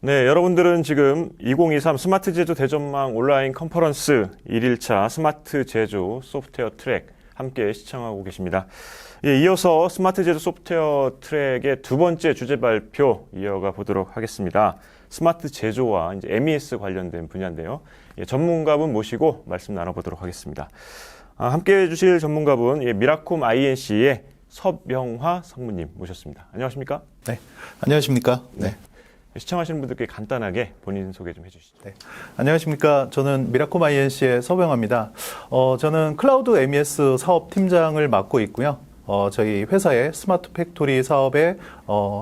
네, 여러분들은 지금 2023 스마트 제조 대전망 온라인 컨퍼런스 1일차 스마트 제조 소프트웨어 트랙 함께 시청하고 계십니다. 예, 이어서 스마트 제조 소프트웨어 트랙의 두 번째 주제 발표 이어가 보도록 하겠습니다. 스마트 제조와 이제 MES 관련된 분야인데요. 예, 전문가분 모시고 말씀 나눠보도록 하겠습니다. 함께 해주실 전문가분 미라콤 INC의 서병화 상무님 모셨습니다. 안녕하십니까? 네, 안녕하십니까? 네. 시청하시는 분들께 간단하게 본인 소개 좀 해주시죠. 네. 안녕하십니까? 저는 미라콤 INC의 서병화입니다. 저는 클라우드 MES 사업 팀장을 맡고 있고요. 저희 회사의 스마트 팩토리 사업의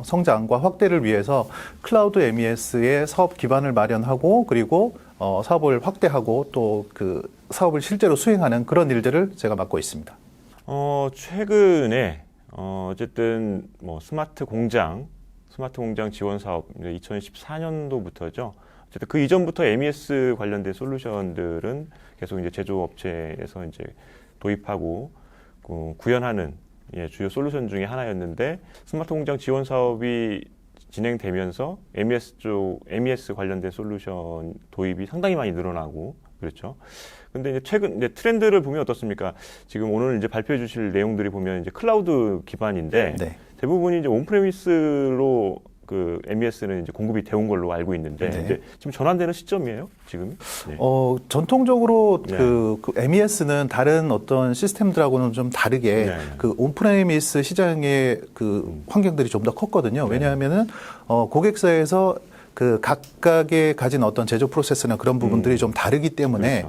성장과 확대를 위해서 클라우드 MES의 사업 기반을 마련하고 그리고 사업을 확대하고 또 그 사업을 실제로 수행하는 그런 일들을 제가 맡고 있습니다. 최근에 어쨌든 뭐 스마트 공장 지원 사업 2014년도부터죠. 어쨌든 그 이전부터 MES 관련된 솔루션들은 계속 이제 제조업체에서 이제 도입하고 구현하는 주요 솔루션 중에 하나였는데 스마트 공장 지원 사업이 진행되면서 MES 관련된 솔루션 도입이 상당히 많이 늘어나고 그렇죠. 근데 이제 최근 이제 트렌드를 보면 어떻습니까? 지금 오늘 이제 발표해 주실 내용들이 보면 이제 클라우드 기반인데 네. 대부분이 이제 온프레미스로 그 MES는 이제 공급이 되온 걸로 알고 있는데 네. 이제 지금 전환되는 시점이에요, 지금? 네. 전통적으로 네. 그 MES는 다른 어떤 시스템들하고는 좀 다르게 네. 그 온프레미스 시장의 그 환경들이 좀 더 컸거든요. 왜냐하면은 고객사에서 그 각각의 가진 어떤 제조 프로세스나 그런 부분들이 좀 다르기 때문에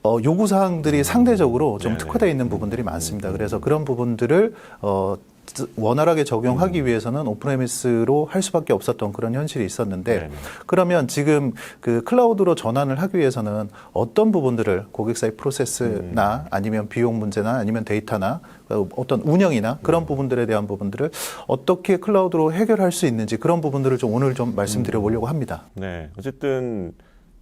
그렇죠. 요구 사항들이 상대적으로 좀 네네. 특화되어 있는 부분들이 많습니다. 그래서 그런 부분들을 원활하게 적용하기 위해서는 오프레미스로 할 수밖에 없었던 그런 현실이 있었는데 네네. 그러면 지금 그 클라우드로 전환을 하기 위해서는 어떤 부분들을 고객사의 프로세스나 아니면 비용 문제나 아니면 데이터나 어떤 운영이나 그런 부분들에 대한 부분들을 어떻게 클라우드로 해결할 수 있는지 그런 부분들을 좀 오늘 좀 말씀드려 보려고 합니다. 네, 어쨌든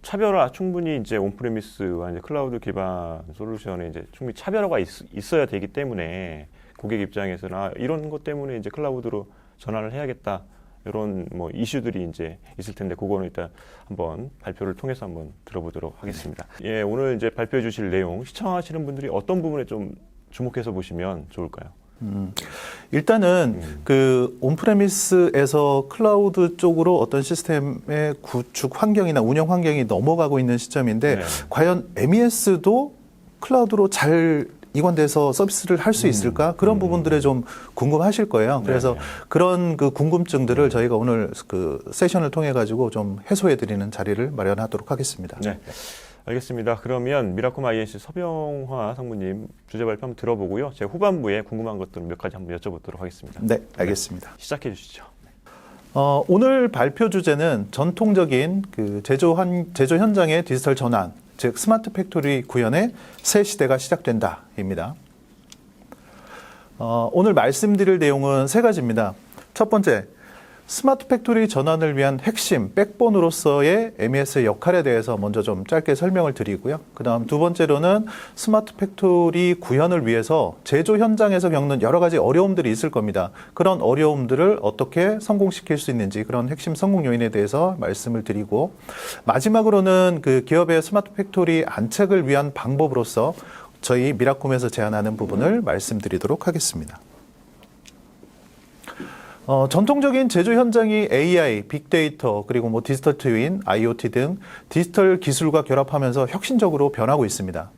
차별화 충분히 이제 온프레미스와 이제 클라우드 기반 솔루션에 이제 충분히 차별화가 있어야 되기 때문에 고객 입장에서는 이런 것 때문에 이제 클라우드로 전환을 해야겠다 이런 뭐 이슈들이 이제 있을 텐데 그거는 일단 한번 발표를 통해서 한번 들어보도록 하겠습니다. 예, 오늘 이제 발표해 주실 내용 시청하시는 분들이 어떤 부분에 좀 주목해서 보시면 좋을까요? 일단은 그 온프레미스에서 클라우드 쪽으로 어떤 시스템의 구축 환경이나 운영 환경이 넘어가고 있는 시점인데 네. 과연 MES도 클라우드로 잘 이관돼서 서비스를 할 수 있을까? 그런 부분들에 좀 궁금하실 거예요. 그래서 네. 그런 그 궁금증들을 저희가 오늘 그 세션을 통해 가지고 좀 해소해 드리는 자리를 마련하도록 하겠습니다. 네. 알겠습니다. 그러면 미라콤 INC 서병화 상무님 주제 발표 한번 들어보고요. 제가 후반부에 궁금한 것들 몇 가지 한번 여쭤보도록 하겠습니다. 네, 알겠습니다. 시작해 주시죠. 오늘 발표 주제는 전통적인 그 제조 현장의 디지털 전환, 즉 스마트 팩토리 구현의 새 시대가 시작된다입니다. 오늘 말씀드릴 내용은 세 가지입니다. 첫 번째, 스마트 팩토리 전환을 위한 핵심 백본으로서의 MES의 역할에 대해서 먼저 좀 짧게 설명을 드리고요. 그다음 두 번째로는 스마트 팩토리 구현을 위해서 제조 현장에서 겪는 여러 가지 어려움들이 있을 겁니다. 그런 어려움들을 어떻게 성공시킬 수 있는지 그런 핵심 성공 요인에 대해서 말씀을 드리고 마지막으로는 그 기업의 스마트 팩토리 안착을 위한 방법으로서 저희 미라콤에서 제안하는 부분을 말씀드리도록 하겠습니다. 전통적인 제조 현장이 AI, 빅데이터, 그리고 뭐 디지털 트윈, IoT 등 디지털 기술과 결합하면서 혁신적으로 변하고 있습니다.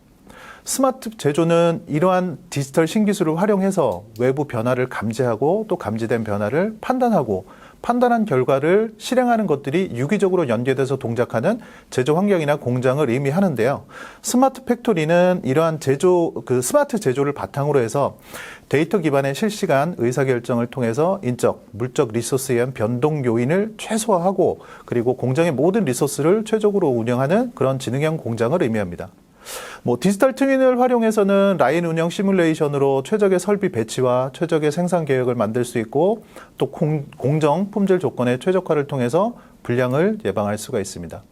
스마트 제조는 이러한 디지털 신기술을 활용해서 외부 변화를 감지하고 또 감지된 변화를 판단하고 판단한 결과를 실행하는 것들이 유기적으로 연계돼서 동작하는 제조 환경이나 공장을 의미하는데요. 스마트 팩토리는 이러한 스마트 제조를 바탕으로 해서 데이터 기반의 실시간 의사결정을 통해서 인적, 물적 리소스에 의한 변동 요인을 최소화하고 그리고 공장의 모든 리소스를 최적으로 운영하는 그런 지능형 공장을 의미합니다. 디지털 트윈을 활용해서는 라인 운영 시뮬레이션으로 최적의 설비 배치와 최적의 생산 계획을 만들 수 있고 또 공정, 품질 조건의 최적화를 통해서 불량을 예방할 수가 있습니다.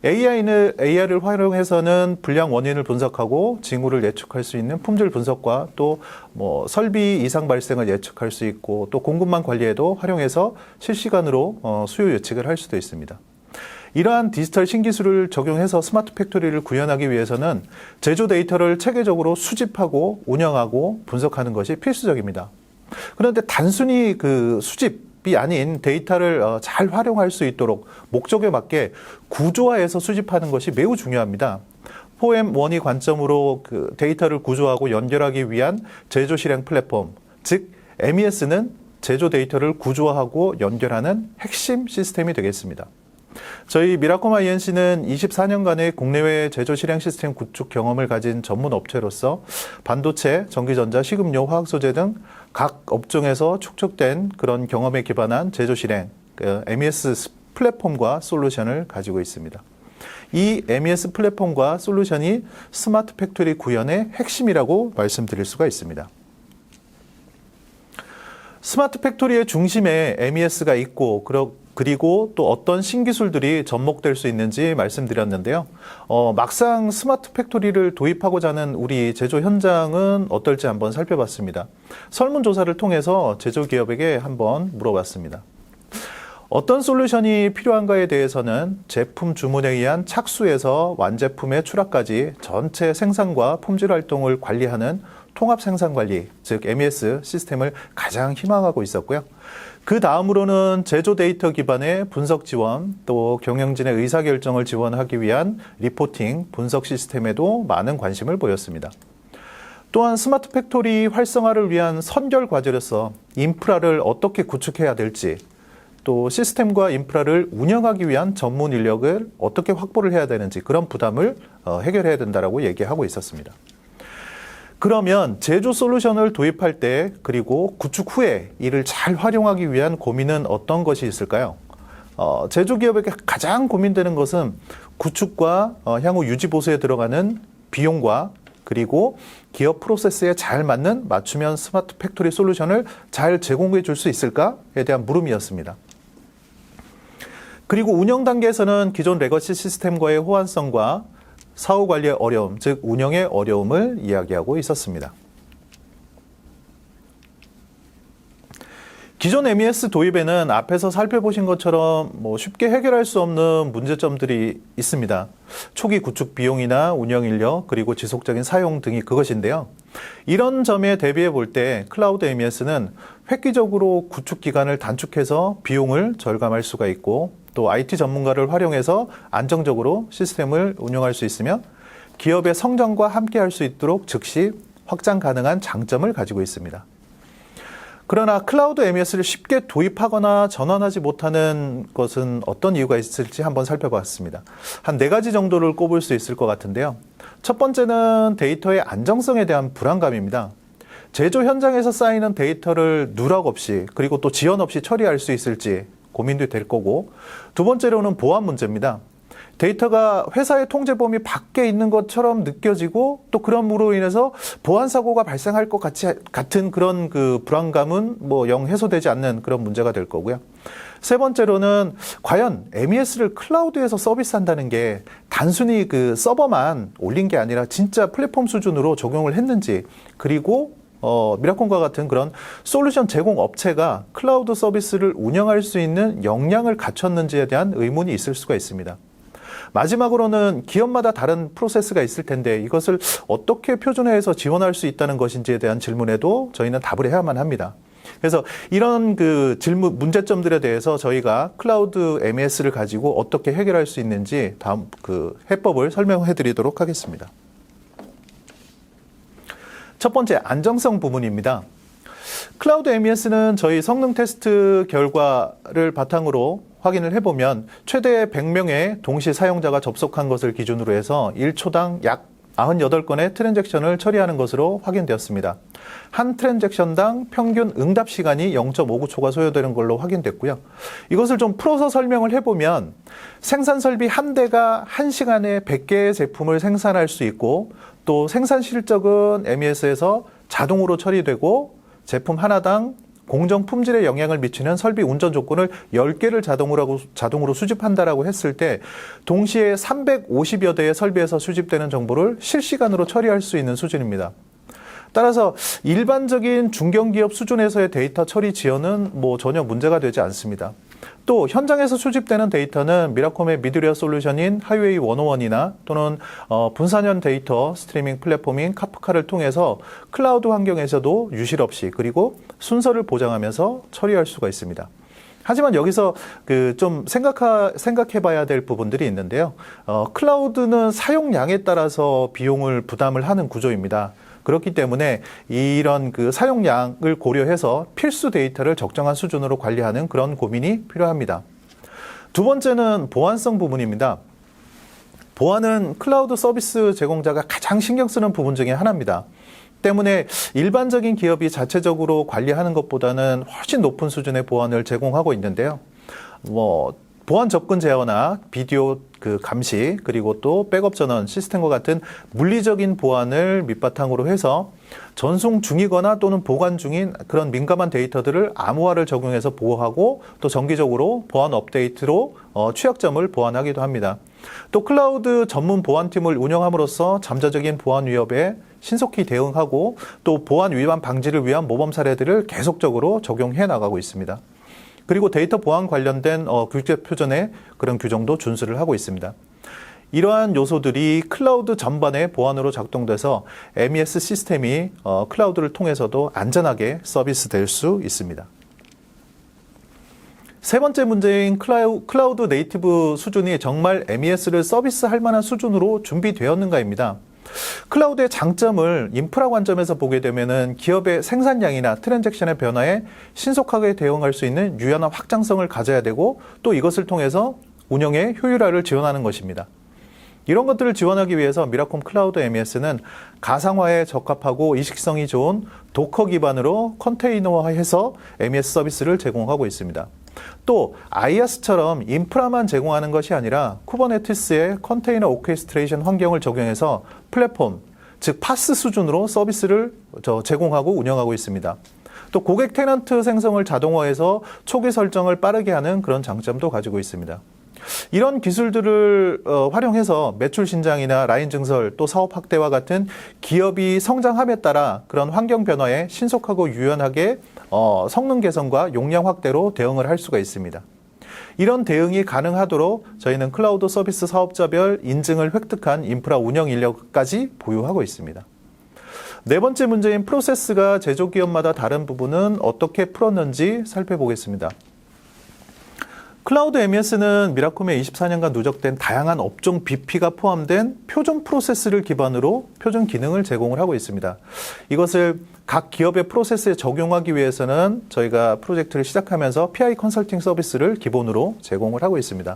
AI를 활용해서는 불량 원인을 분석하고 징후를 예측할 수 있는 품질 분석과 또 뭐 설비 이상 발생을 예측할 수 있고 또 공급망 관리에도 활용해서 실시간으로 수요 예측을 할 수도 있습니다. 이러한 디지털 신기술을 적용해서 스마트 팩토리를 구현하기 위해서는 제조 데이터를 체계적으로 수집하고 운영하고 분석하는 것이 필수적입니다. 그런데 단순히 그 수집이 아닌 데이터를 잘 활용할 수 있도록 목적에 맞게 구조화해서 수집하는 것이 매우 중요합니다. 4M1이 관점으로 그 데이터를 구조하고 연결하기 위한 제조 실행 플랫폼, 즉 MES는 제조 데이터를 구조화하고 연결하는 핵심 시스템이 되겠습니다. 저희 미라콤 INC는 24년간의 국내외 제조 실행 시스템 구축 경험을 가진 전문 업체로서 반도체, 전기전자, 식음료, 화학소재 등 각 업종에서 축적된 그런 경험에 기반한 제조 실행, MES 플랫폼과 솔루션을 가지고 있습니다. 이 MES 플랫폼과 솔루션이 스마트 팩토리 구현의 핵심이라고 말씀드릴 수가 있습니다. 스마트 팩토리의 중심에 MES가 있고 그리고 또 어떤 신기술들이 접목될 수 있는지 말씀드렸는데요. 막상 스마트 팩토리를 도입하고자 하는 우리 제조 현장은 어떨지 한번 살펴봤습니다. 설문조사를 통해서 제조기업에게 한번 물어봤습니다. 어떤 솔루션이 필요한가에 대해서는 제품 주문에 의한 착수에서 완제품의 출하까지 전체 생산과 품질 활동을 관리하는 통합 생산 관리, 즉 MES 시스템을 가장 희망하고 있었고요. 그 다음으로는 제조 데이터 기반의 분석 지원, 또 경영진의 의사결정을 지원하기 위한 리포팅, 분석 시스템에도 많은 관심을 보였습니다. 또한 스마트 팩토리 활성화를 위한 선결 과제로서 인프라를 어떻게 구축해야 될지, 또 시스템과 인프라를 운영하기 위한 전문 인력을 어떻게 확보를 해야 되는지 그런 부담을 해결해야 된다라고 얘기하고 있었습니다. 그러면 제조 솔루션을 도입할 때 그리고 구축 후에 이를 잘 활용하기 위한 고민은 어떤 것이 있을까요? 제조기업에게 가장 고민되는 것은 구축과 향후 유지 보수에 들어가는 비용과 그리고 기업 프로세스에 잘 맞는 맞춤형 스마트 팩토리 솔루션을 잘 제공해 줄 수 있을까에 대한 물음이었습니다. 그리고 운영 단계에서는 기존 레거시 시스템과의 호환성과 사후 관리의 어려움, 즉 운영의 어려움을 이야기하고 있었습니다. 기존 MES 도입에는 앞에서 살펴보신 것처럼 쉽게 해결할 수 없는 문제점들이 있습니다. 초기 구축 비용이나 운영 인력, 그리고 지속적인 사용 등이 그것인데요. 이런 점에 대비해 볼 때 클라우드 MES는 획기적으로 구축 기간을 단축해서 비용을 절감할 수가 있고 또 IT 전문가를 활용해서 안정적으로 시스템을 운영할 수 있으며 기업의 성장과 함께 할 수 있도록 즉시 확장 가능한 장점을 가지고 있습니다. 그러나 클라우드 MES를 쉽게 도입하거나 전환하지 못하는 것은 어떤 이유가 있을지 한번 살펴봤습니다. 한 4가지 정도를 꼽을 수 있을 것 같은데요. 첫 번째는 데이터의 안정성에 대한 불안감입니다. 제조 현장에서 쌓이는 데이터를 누락 없이 그리고 또 지연 없이 처리할 수 있을지 고민도 될 거고, 두 번째로는 보안 문제입니다. 데이터가 회사의 통제 범위 밖에 있는 것처럼 느껴지고 또 그럼으로 인해서 보안 사고가 발생할 것 같은 그런 그 불안감은 영 해소되지 않는 그런 문제가 될 거고요. 세 번째로는 과연 MES를 클라우드에서 서비스한다는 게 단순히 그 서버만 올린 게 아니라 진짜 플랫폼 수준으로 적용을 했는지, 그리고 미라콤과 같은 그런 솔루션 제공 업체가 클라우드 서비스를 운영할 수 있는 역량을 갖췄는지에 대한 의문이 있을 수가 있습니다. 마지막으로는 기업마다 다른 프로세스가 있을 텐데 이것을 어떻게 표준화해서 지원할 수 있다는 것인지에 대한 질문에도 저희는 답을 해야만 합니다. 그래서 이런 그 문제점들에 대해서 저희가 클라우드 MES를 가지고 어떻게 해결할 수 있는지 다음 그 해법을 설명해 드리도록 하겠습니다. 첫 번째, 안정성 부분입니다. 클라우드 MES는 저희 성능 테스트 결과를 바탕으로 확인을 해보면 최대 100명의 동시 사용자가 접속한 것을 기준으로 해서 1초당 약 98건의 트랜잭션을 처리하는 것으로 확인되었습니다. 한 트랜잭션당 평균 응답 시간이 0.59초가 소요되는 걸로 확인됐고요. 이것을 좀 풀어서 설명을 해보면 생산 설비 한 대가 1시간에 100개의 제품을 생산할 수 있고 또 생산 실적은 MES에서 자동으로 처리되고 제품 하나당 공정 품질에 영향을 미치는 설비 운전 조건을 10개를 자동으로 수집한다라고 했을 때 동시에 350여 대의 설비에서 수집되는 정보를 실시간으로 처리할 수 있는 수준입니다. 따라서 일반적인 중견기업 수준에서의 데이터 처리 지연은 전혀 문제가 되지 않습니다. 또 현장에서 수집되는 데이터는 미라콤의 미드웨어 솔루션인 하이웨이 101이나 또는 분산형 데이터 스트리밍 플랫폼인 카프카를 통해서 클라우드 환경에서도 유실 없이 그리고 순서를 보장하면서 처리할 수가 있습니다. 하지만 여기서 좀 생각해 봐야 될 부분들이 있는데요. 클라우드는 사용량에 따라서 비용을 부담을 하는 구조입니다. 그렇기 때문에 이런 사용량을 고려해서 필수 데이터를 적정한 수준으로 관리하는 그런 고민이 필요합니다. 두 번째는 보안성 부분입니다. 보안은 클라우드 서비스 제공자가 가장 신경 쓰는 부분 중에 하나입니다. 때문에 일반적인 기업이 자체적으로 관리하는 것보다는 훨씬 높은 수준의 보안을 제공하고 있는데요. 보안 접근 제어나 비디오 감시 그리고 또 백업 전원 시스템과 같은 물리적인 보안을 밑바탕으로 해서 전송 중이거나 또는 보관 중인 그런 민감한 데이터들을 암호화를 적용해서 보호하고 또 정기적으로 보안 업데이트로 취약점을 보완하기도 합니다. 또 클라우드 전문 보안팀을 운영함으로써 잠재적인 보안 위협에 신속히 대응하고 또 보안 위반 방지를 위한 모범 사례들을 계속적으로 적용해 나가고 있습니다. 그리고 데이터 보안 관련된 국제 표준의 그런 규정도 준수를 하고 있습니다. 이러한 요소들이 클라우드 전반의 보안으로 작동돼서 MES 시스템이 클라우드를 통해서도 안전하게 서비스될 수 있습니다. 세 번째 문제인 클라우드 네이티브 수준이 정말 MES를 서비스할 만한 수준으로 준비되었는가입니다. 클라우드의 장점을 인프라 관점에서 보게 되면은 기업의 생산량이나 트랜잭션의 변화에 신속하게 대응할 수 있는 유연한 확장성을 가져야 되고 또 이것을 통해서 운영의 효율화를 지원하는 것입니다. 이런 것들을 지원하기 위해서 미라콤 클라우드 MES는 가상화에 적합하고 이식성이 좋은 도커 기반으로 컨테이너화해서 MES 서비스를 제공하고 있습니다. 또 IaaS처럼 인프라만 제공하는 것이 아니라 쿠버네티스의 컨테이너 오케스트레이션 환경을 적용해서 플랫폼, 즉 파스 수준으로 서비스를 제공하고 운영하고 있습니다. 또 고객 테넌트 생성을 자동화해서 초기 설정을 빠르게 하는 그런 장점도 가지고 있습니다. 이런 기술들을 활용해서 매출 신장이나 라인 증설 또 사업 확대와 같은 기업이 성장함에 따라 그런 환경 변화에 신속하고 유연하게 성능 개선과 용량 확대로 대응을 할 수가 있습니다. 이런 대응이 가능하도록 저희는 클라우드 서비스 사업자별 인증을 획득한 인프라 운영 인력까지 보유하고 있습니다. 네 번째 문제인 프로세스가 제조기업마다 다른 부분은 어떻게 풀었는지 살펴보겠습니다. 클라우드 MES는 미라콤의 24년간 누적된 다양한 업종 BP가 포함된 표준 프로세스를 기반으로 표준 기능을 제공을 하고 있습니다. 이것을 각 기업의 프로세스에 적용하기 위해서는 저희가 프로젝트를 시작하면서 PI 컨설팅 서비스를 기본으로 제공을 하고 있습니다.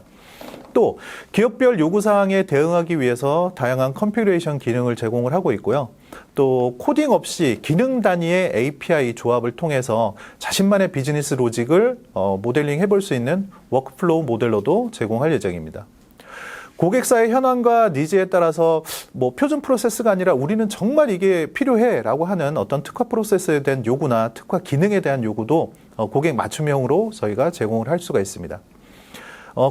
또 기업별 요구사항에 대응하기 위해서 다양한 컨피그레이션 기능을 제공을 하고 있고요. 또 코딩 없이 기능 단위의 API 조합을 통해서 자신만의 비즈니스 로직을 모델링 해볼 수 있는 워크플로우 모델로도 제공할 예정입니다. 고객사의 현황과 니즈에 따라서 표준 프로세스가 아니라 우리는 정말 이게 필요해 라고 하는 어떤 특화 프로세스에 대한 요구나 특화 기능에 대한 요구도 고객 맞춤형으로 저희가 제공을 할 수가 있습니다.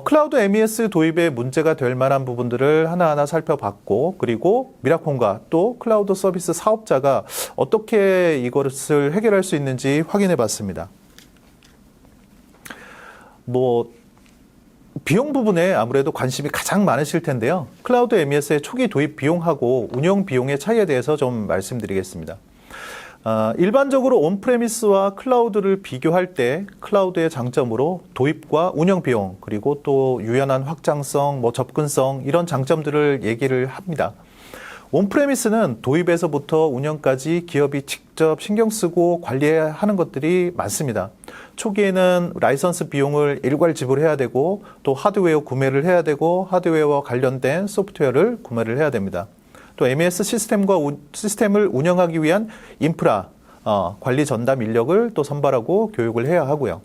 클라우드 MES 도입에 문제가 될 만한 부분들을 하나하나 살펴봤고 그리고 미라콤과 또 클라우드 서비스 사업자가 어떻게 이것을 해결할 수 있는지 확인해 봤습니다. 비용 부분에 아무래도 관심이 가장 많으실 텐데요. 클라우드 MES의 초기 도입 비용하고 운영 비용의 차이에 대해서 좀 말씀드리겠습니다. 일반적으로 온프레미스와 클라우드를 비교할 때 클라우드의 장점으로 도입과 운영 비용 그리고 또 유연한 확장성, 접근성 이런 장점들을 얘기를 합니다. 온프레미스는 도입에서부터 운영까지 기업이 직접 신경 쓰고 관리해야 하는 것들이 많습니다. 초기에는 라이선스 비용을 일괄 지불해야 되고 또 하드웨어 구매를 해야 되고 하드웨어와 관련된 소프트웨어를 구매를 해야 됩니다. 또 MES 시스템을 운영하기 위한 인프라, 관리 전담 인력을 또 선발하고 교육을 해야 하고요.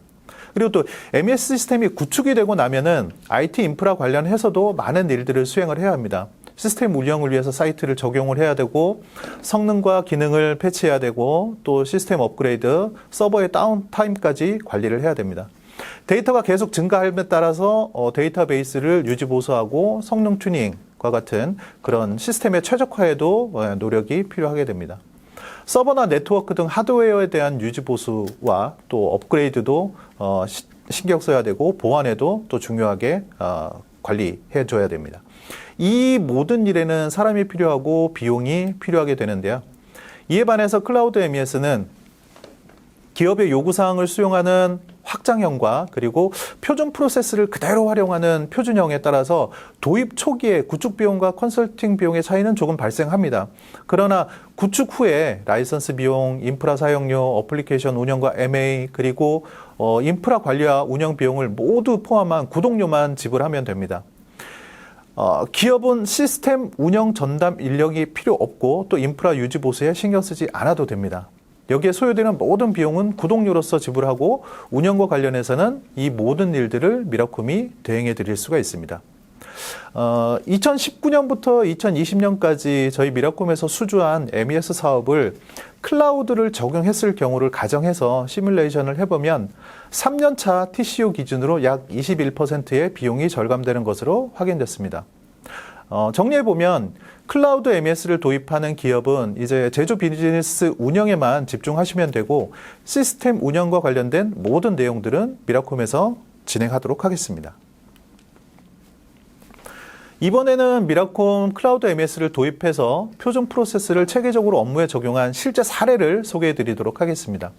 그리고 또 MES 시스템이 구축이 되고 나면은 IT 인프라 관련해서도 많은 일들을 수행을 해야 합니다. 시스템 운영을 위해서 사이트를 적용을 해야 되고 성능과 기능을 패치해야 되고 또 시스템 업그레이드, 서버의 다운타임까지 관리를 해야 됩니다. 데이터가 계속 증가함에 따라서 데이터베이스를 유지 보수하고 성능 튜닝과 같은 그런 시스템의 최적화에도 노력이 필요하게 됩니다. 서버나 네트워크 등 하드웨어에 대한 유지 보수와 또 업그레이드도 신경 써야 되고 보안에도 또 중요하게 관리해 줘야 됩니다. 이 모든 일에는 사람이 필요하고 비용이 필요하게 되는데요. 이에 반해서 클라우드 MES는 기업의 요구사항을 수용하는 확장형과 그리고 표준 프로세스를 그대로 활용하는 표준형에 따라서 도입 초기에 구축 비용과 컨설팅 비용의 차이는 조금 발생합니다. 그러나 구축 후에 라이선스 비용, 인프라 사용료, 어플리케이션 운영과 MA 그리고 인프라 관리와 운영 비용을 모두 포함한 구독료만 지불하면 됩니다. 기업은 시스템 운영 전담 인력이 필요 없고 또 인프라 유지 보수에 신경 쓰지 않아도 됩니다. 여기에 소요되는 모든 비용은 구독료로서 지불하고 운영과 관련해서는 이 모든 일들을 미라콤이 대행해 드릴 수가 있습니다. 2019년부터 2020년까지 저희 미라콤에서 수주한 MES 사업을 클라우드를 적용했을 경우를 가정해서 시뮬레이션을 해보면 3년차 TCO 기준으로 약 21%의 비용이 절감되는 것으로 확인됐습니다. 정리해보면 클라우드 MES를 도입하는 기업은 이제 제조 비즈니스 운영에만 집중하시면 되고 시스템 운영과 관련된 모든 내용들은 미라콤에서 진행하도록 하겠습니다. 이번에는 미라콤 클라우드 MES를 도입해서 표준 프로세스를 체계적으로 업무에 적용한 실제 사례를 소개해 드리도록 하겠습니다.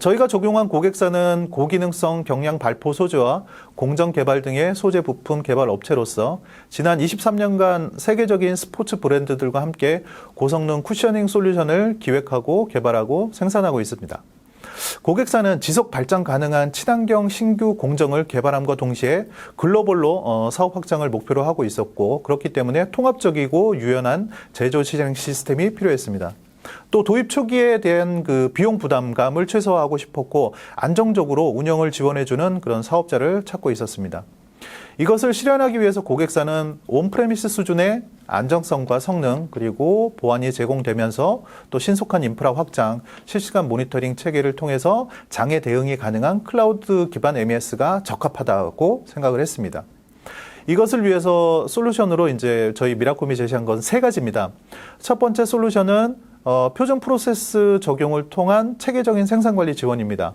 저희가 적용한 고객사는 고기능성 경량 발포 소재와 공정 개발 등의 소재 부품 개발 업체로서 지난 23년간 세계적인 스포츠 브랜드들과 함께 고성능 쿠셔닝 솔루션을 기획하고 개발하고 생산하고 있습니다. 고객사는 지속 발전 가능한 친환경 신규 공정을 개발함과 동시에 글로벌로 사업 확장을 목표로 하고 있었고 그렇기 때문에 통합적이고 유연한 제조 실행 시스템이 필요했습니다. 또 도입 초기에 대한 그 비용 부담감을 최소화하고 싶었고 안정적으로 운영을 지원해주는 그런 사업자를 찾고 있었습니다. 이것을 실현하기 위해서 고객사는 온프레미스 수준의 안정성과 성능 그리고 보안이 제공되면서 또 신속한 인프라 확장, 실시간 모니터링 체계를 통해서 장애 대응이 가능한 클라우드 기반 MES가 적합하다고 생각을 했습니다. 이것을 위해서 솔루션으로 이제 저희 미라콤이 제시한 건 세 가지입니다. 첫 번째 솔루션은 표준 프로세스 적용을 통한 체계적인 생산관리 지원입니다.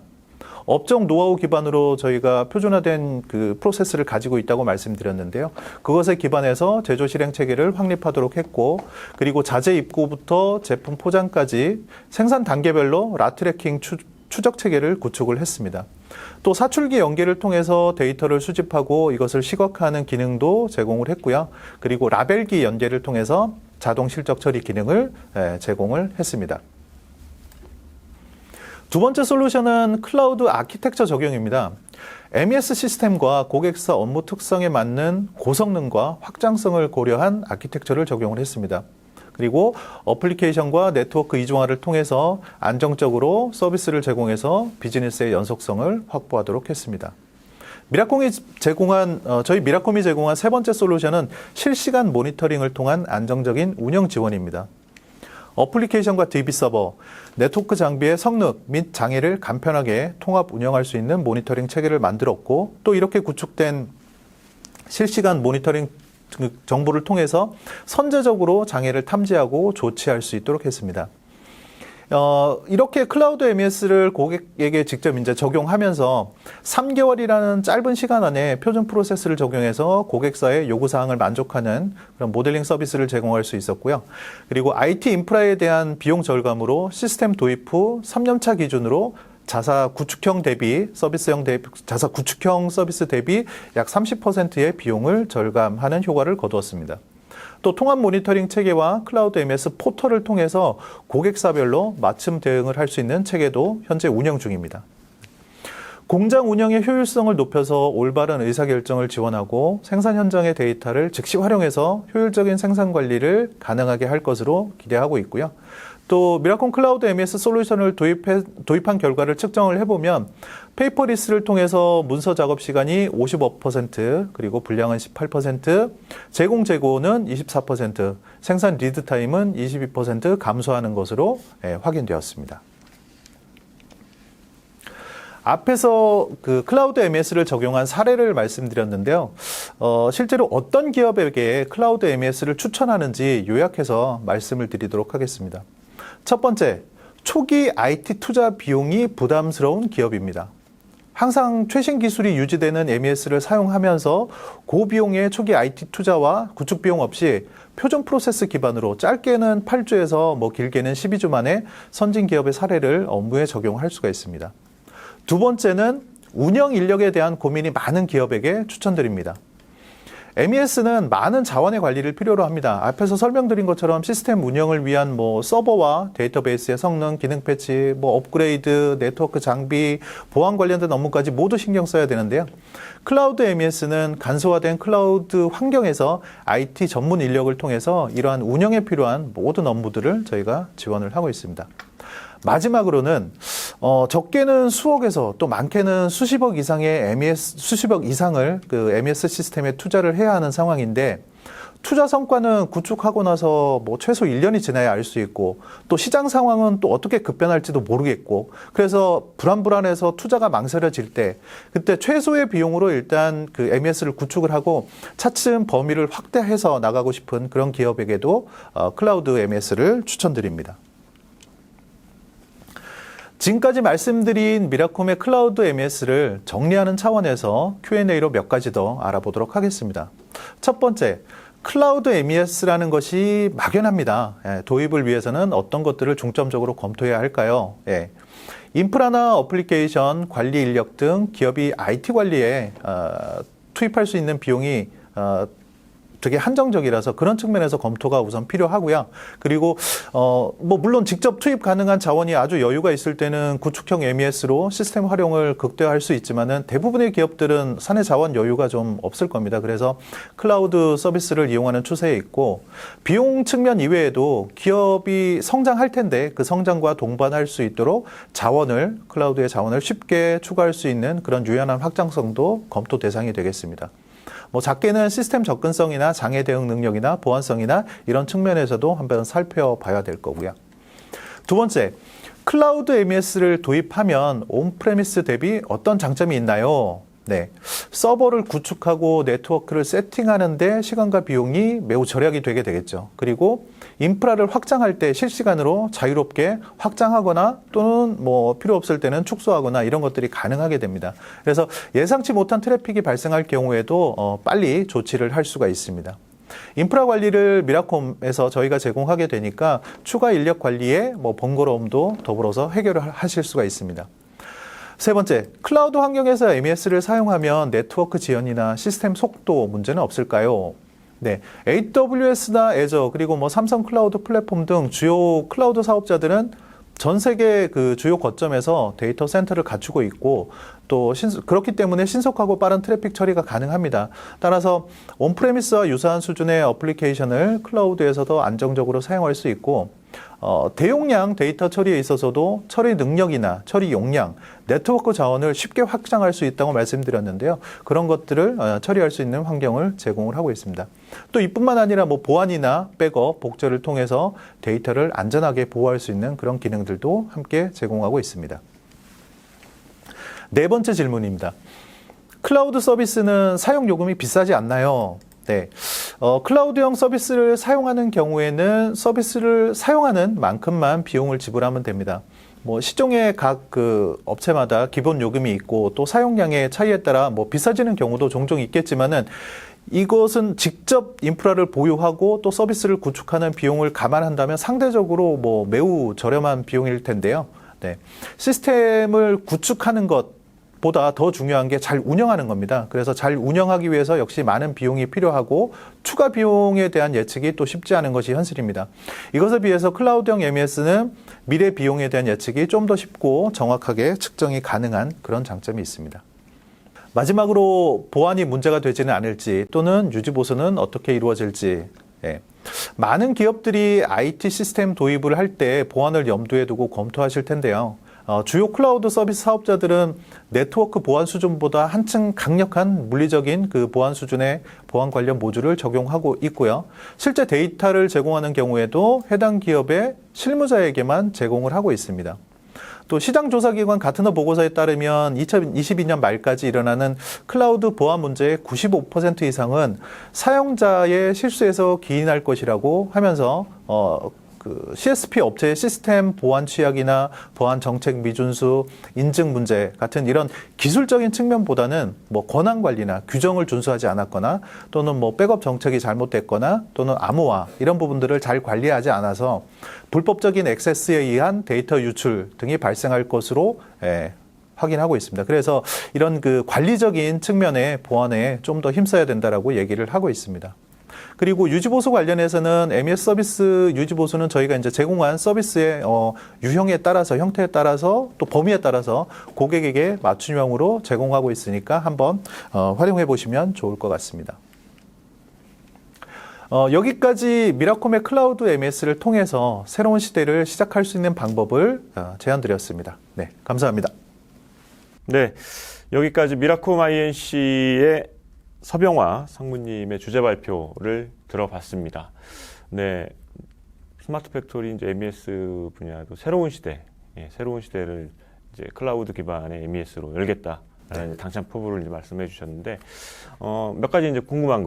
업종 노하우 기반으로 저희가 표준화된 그 프로세스를 가지고 있다고 말씀드렸는데요. 그것에 기반해서 제조 실행 체계를 확립하도록 했고, 그리고 자재 입고부터 제품 포장까지 생산 단계별로 라트래킹 추적 체계를 구축을 했습니다. 또 사출기 연계를 통해서 데이터를 수집하고 이것을 시각화하는 기능도 제공을 했고요. 그리고 라벨기 연계를 통해서 자동 실적 처리 기능을 제공을 했습니다. 두 번째 솔루션은 클라우드 아키텍처 적용입니다. MES 시스템과 고객사 업무 특성에 맞는 고성능과 확장성을 고려한 아키텍처를 적용을 했습니다. 그리고 어플리케이션과 네트워크 이중화를 통해서 안정적으로 서비스를 제공해서 비즈니스의 연속성을 확보하도록 했습니다. 저희 미라콤이 제공한 세 번째 솔루션은 실시간 모니터링을 통한 안정적인 운영 지원입니다. 어플리케이션과 DB 서버, 네트워크 장비의 성능 및 장애를 간편하게 통합 운영할 수 있는 모니터링 체계를 만들었고 또 이렇게 구축된 실시간 모니터링 정보를 통해서 선제적으로 장애를 탐지하고 조치할 수 있도록 했습니다. 이렇게 클라우드 MES를 고객에게 직접 이제 적용하면서 3개월이라는 짧은 시간 안에 표준 프로세스를 적용해서 고객사의 요구사항을 만족하는 그런 모델링 서비스를 제공할 수 있었고요. 그리고 IT 인프라에 대한 비용 절감으로 시스템 도입 후 3년차 기준으로 자사 구축형 서비스 대비 약 30%의 비용을 절감하는 효과를 거두었습니다. 또 통합 모니터링 체계와 클라우드 MES 포털을 통해서 고객사별로 맞춤 대응을 할 수 있는 체계도 현재 운영 중입니다. 공장 운영의 효율성을 높여서 올바른 의사결정을 지원하고 생산 현장의 데이터를 즉시 활용해서 효율적인 생산 관리를 가능하게 할 것으로 기대하고 있고요. 또 미라콤 클라우드 MES 솔루션을 도입한 결과를 측정을 해보면 페이퍼리스를 통해서 문서 작업 시간이 55%, 그리고 분량은 18%, 제공 재고는 24%, 생산 리드 타임은 22% 감소하는 것으로 확인되었습니다. 앞에서 그 클라우드 MES를 적용한 사례를 말씀드렸는데요. 실제로 어떤 기업에게 클라우드 MES를 추천하는지 요약해서 말씀을 드리도록 하겠습니다. 첫 번째, 초기 IT 투자 비용이 부담스러운 기업입니다. 항상 최신 기술이 유지되는 MES를 사용하면서 고비용의 초기 IT 투자와 구축 비용 없이 표준 프로세스 기반으로 짧게는 8주에서 길게는 12주 만에 선진 기업의 사례를 업무에 적용할 수가 있습니다. 두 번째는 운영 인력에 대한 고민이 많은 기업에게 추천드립니다. MES는 많은 자원의 관리를 필요로 합니다. 앞에서 설명드린 것처럼 시스템 운영을 위한 서버와 데이터베이스의 성능, 기능 패치, 업그레이드, 네트워크 장비, 보안 관련된 업무까지 모두 신경 써야 되는데요. 클라우드 MES는 간소화된 클라우드 환경에서 IT 전문 인력을 통해서 이러한 운영에 필요한 모든 업무들을 저희가 지원을 하고 있습니다. 마지막으로는 적게는 수억에서 또 많게는 수십억 이상의 수십억 이상을 그 MES 시스템에 투자를 해야 하는 상황인데, 투자 성과는 구축하고 나서 최소 1년이 지나야 알 수 있고, 또 시장 상황은 또 어떻게 급변할지도 모르겠고, 그래서 불안해서 투자가 망설여질 때, 그때 최소의 비용으로 일단 그 MES를 구축을 하고 차츰 범위를 확대해서 나가고 싶은 그런 기업에게도 클라우드 MES를 추천드립니다. 지금까지 말씀드린 미라콤의 클라우드 MES를 정리하는 차원에서 Q&A로 몇 가지 더 알아보도록 하겠습니다. 첫 번째, 클라우드 MES라는 것이 막연합니다. 도입을 위해서는 어떤 것들을 중점적으로 검토해야 할까요? 인프라나 어플리케이션, 관리 인력 등 기업이 IT 관리에 투입할 수 있는 비용이 되게 한정적이라서 그런 측면에서 검토가 우선 필요하고요. 그리고 물론 직접 투입 가능한 자원이 아주 여유가 있을 때는 구축형 MES로 시스템 활용을 극대화할 수 있지만은 대부분의 기업들은 사내 자원 여유가 좀 없을 겁니다. 그래서 클라우드 서비스를 이용하는 추세에 있고, 비용 측면 이외에도 기업이 성장할 텐데 그 성장과 동반할 수 있도록 클라우드의 자원을 쉽게 추가할 수 있는 그런 유연한 확장성도 검토 대상이 되겠습니다. 작게는 시스템 접근성이나 장애 대응 능력이나 보안성이나 이런 측면에서도 한번 살펴봐야 될 거고요. 두 번째, 클라우드 MES를 도입하면 온프레미스 대비 어떤 장점이 있나요? 서버를 구축하고 네트워크를 세팅하는데 시간과 비용이 매우 절약이 되게 되겠죠. 그리고 인프라를 확장할 때 실시간으로 자유롭게 확장하거나 또는 필요 없을 때는 축소하거나 이런 것들이 가능하게 됩니다. 그래서 예상치 못한 트래픽이 발생할 경우에도 빨리 조치를 할 수가 있습니다. 인프라 관리를 미라콤에서 저희가 제공하게 되니까 추가 인력 관리에 번거로움도 더불어서 해결을 하실 수가 있습니다. 세 번째, 클라우드 환경에서 MES를 사용하면 네트워크 지연이나 시스템 속도 문제는 없을까요? AWS나 애저 그리고 삼성 클라우드 플랫폼 등 주요 클라우드 사업자들은 전 세계 그 주요 거점에서 데이터 센터를 갖추고 있고, 또 그렇기 때문에 신속하고 빠른 트래픽 처리가 가능합니다. 따라서 온프레미스와 유사한 수준의 어플리케이션을 클라우드에서도 안정적으로 사용할 수 있고, 대용량 데이터 처리에 있어서도 처리 능력이나 처리 용량, 네트워크 자원을 쉽게 확장할 수 있다고 말씀드렸는데요. 그런 것들을 처리할 수 있는 환경을 제공을 하고 있습니다. 또 이뿐만 아니라 보안이나 백업, 복제를 통해서 데이터를 안전하게 보호할 수 있는 그런 기능들도 함께 제공하고 있습니다. 네 번째 질문입니다. 클라우드 서비스는 사용 요금이 비싸지 않나요? 클라우드형 서비스를 사용하는 경우에는 서비스를 사용하는 만큼만 비용을 지불하면 됩니다. 시종의 각 그 업체마다 기본 요금이 있고, 또 사용량의 차이에 따라 비싸지는 경우도 종종 있겠지만은, 이것은 직접 인프라를 보유하고 또 서비스를 구축하는 비용을 감안한다면 상대적으로 매우 저렴한 비용일 텐데요. 시스템을 구축하는 것보다 더 중요한 게 잘 운영하는 겁니다. 그래서 잘 운영하기 위해서 역시 많은 비용이 필요하고, 추가 비용에 대한 예측이 또 쉽지 않은 것이 현실입니다. 이것에 비해서 클라우드형 MES는 미래 비용에 대한 예측이 좀 더 쉽고 정확하게 측정이 가능한 그런 장점이 있습니다. 마지막으로 보안이 문제가 되지는 않을지, 또는 유지 보수는 어떻게 이루어질지, 많은 기업들이 IT 시스템 도입을 할 때 보안을 염두에 두고 검토하실 텐데요. 주요 클라우드 서비스 사업자들은 네트워크 보안 수준보다 한층 강력한 물리적인 그 보안 수준의 보안 관련 모듈을 적용하고 있고요. 실제 데이터를 제공하는 경우에도 해당 기업의 실무자에게만 제공을 하고 있습니다. 또 시장조사기관 가트너 보고서에 따르면 2022년 말까지 일어나는 클라우드 보안 문제의 95% 이상은 사용자의 실수에서 기인할 것이라고 하면서 CSP 업체의 시스템 보안 취약이나 보안 정책 미준수, 인증 문제 같은 이런 기술적인 측면보다는 뭐 권한 관리나 규정을 준수하지 않았거나 또는 뭐 백업 정책이 잘못됐거나 또는 암호화 이런 부분들을 잘 관리하지 않아서 불법적인 액세스에 의한 데이터 유출 등이 발생할 것으로 확인하고 있습니다. 그래서 이런 그 관리적인 측면의 보안에 좀 더 힘써야 된다라고 얘기를 하고 있습니다. 그리고 유지보수 관련해서는 MES 서비스 유지보수는 저희가 이제 제공한 서비스의 유형에 따라서 형태에 따라서 또 범위에 따라서 고객에게 맞춤형으로 제공하고 있으니까 한번 활용해 보시면 좋을 것 같습니다. 여기까지 미라콤의 클라우드 MES를 통해서 새로운 시대를 시작할 수 있는 방법을 제안드렸습니다. 네, 감사합니다. 네, 여기까지 미라콤 INC의 서병화 상무님의 주제 발표를 들어봤습니다. 네, 스마트 팩토리 이제 MES 분야도 새로운 시대, 새로운 시대를 이제 클라우드 기반의 MES로 열겠다라는 당찬 포부를 이제 말씀해 주셨는데, 몇 가지 이제 궁금한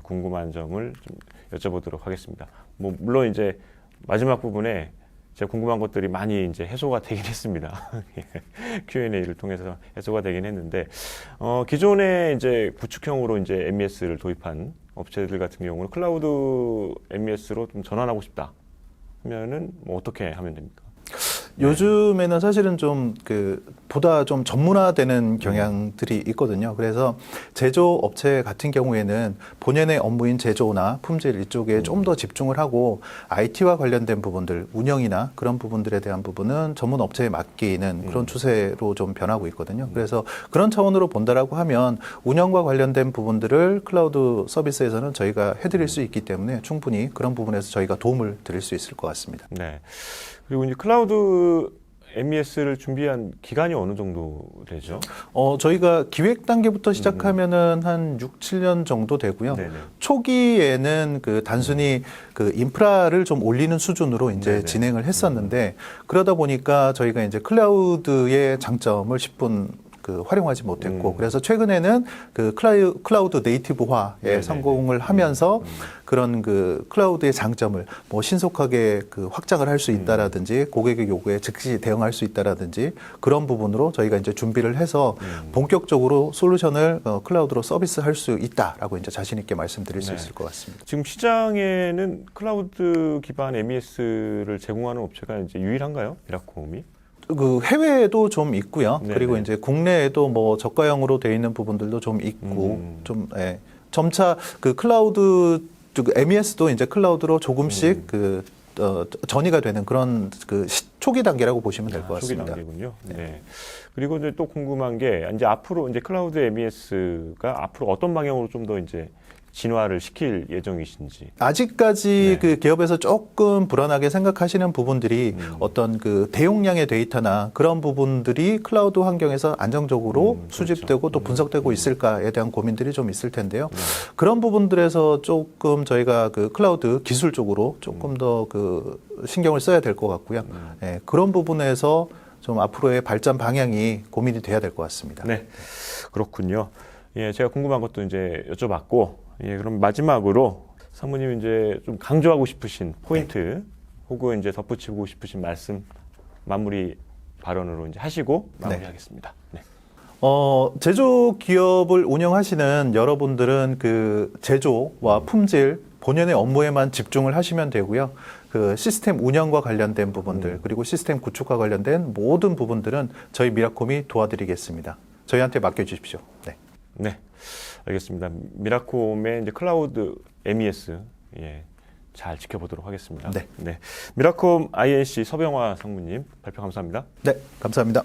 궁금한 점을 좀 여쭤보도록 하겠습니다. 뭐 물론 이제 마지막 부분에 제가 궁금한 것들이 많이 이제 해소가 되긴 했습니다. Q&A를 통해서 해소가 되긴 했는데, 기존에 이제 구축형으로 이제 MES를 도입한 업체들 같은 경우는 클라우드 MES로 좀 전환하고 싶다 하면은 뭐 어떻게 하면 됩니까? 요즘에는 사실은 좀 보다 좀 전문화되는 경향들이 있거든요. 그래서 제조업체 같은 경우에는 본연의 업무인 제조나 품질 이쪽에 좀 더 집중을 하고 IT와 관련된 부분들, 운영이나 그런 부분들에 대한 부분은 전문 업체에 맡기는 그런 추세로 좀 변하고 있거든요. 그래서 그런 차원으로 본다라고 하면 운영과 관련된 부분들을 클라우드 서비스에서는 저희가 해드릴 수 있기 때문에 충분히 그런 부분에서 저희가 도움을 드릴 수 있을 것 같습니다. 네. 그리고 이제 클라우드 MES를 준비한 기간이 어느 정도 되죠? 저희가 기획 단계부터 시작하면은 한 6, 7년 정도 되고요. 네네. 초기에는 단순히 인프라를 좀 올리는 수준으로 이제 네네. 진행을 했었는데 그러다 보니까 저희가 이제 클라우드의 장점을 10분 활용하지 못했고 그래서 최근에는 클라우드 네이티브화에 네네네. 성공을 하면서 그런 클라우드의 장점을 뭐 신속하게 확장을 할 수 있다라든지 고객의 요구에 즉시 대응할 수 있다라든지 그런 부분으로 저희가 이제 준비를 해서 본격적으로 솔루션을 클라우드로 서비스할 수 있다라고 이제 자신 있게 말씀드릴 수 있을 것 같습니다. 지금 시장에는 클라우드 기반 MES를 제공하는 업체가 이제 유일한가요? 미라콤이? 해외에도 좀 있고요. 네네. 그리고 이제 국내에도 뭐 저가형으로 되어 있는 부분들도 좀 있고, 점차 클라우드, MES도 이제 클라우드로 조금씩 전이가 되는 그런 초기 단계라고 보시면 될 것 같습니다. 초기 단계군요. 네. 그리고 이제 또 궁금한 게 이제 앞으로 이제 클라우드 MES가 앞으로 어떤 방향으로 좀 더 이제 진화를 시킬 예정이신지. 아직까지 기업에서 조금 불안하게 생각하시는 부분들이 어떤 대용량의 데이터나 그런 부분들이 클라우드 환경에서 안정적으로 수집되고 또 분석되고 있을까에 대한 고민들이 좀 있을 텐데요. 그런 부분들에서 조금 저희가 클라우드 기술 쪽으로 조금 더 신경을 써야 될 것 같고요. 그런 부분에서 좀 앞으로의 발전 방향이 고민이 돼야 될 것 같습니다. 네, 그렇군요. 예, 제가 궁금한 것도 이제 여쭤봤고, 그럼 마지막으로 상무님 이제 좀 강조하고 싶으신 포인트 혹은 이제 덧붙이고 싶으신 말씀 마무리 발언으로 이제 하시고 마무리하겠습니다. 네. 제조 기업을 운영하시는 여러분들은 제조와 품질 본연의 업무에만 집중을 하시면 되고요. 시스템 운영과 관련된 부분들 그리고 시스템 구축과 관련된 모든 부분들은 저희 미라콤이 도와드리겠습니다. 저희한테 맡겨주십시오. 네. 네, 알겠습니다. 미라콤의 이제 클라우드 MES 잘 지켜보도록 하겠습니다. 네. 미라콤 INC 서병화 상무님 발표 감사합니다. 네, 감사합니다.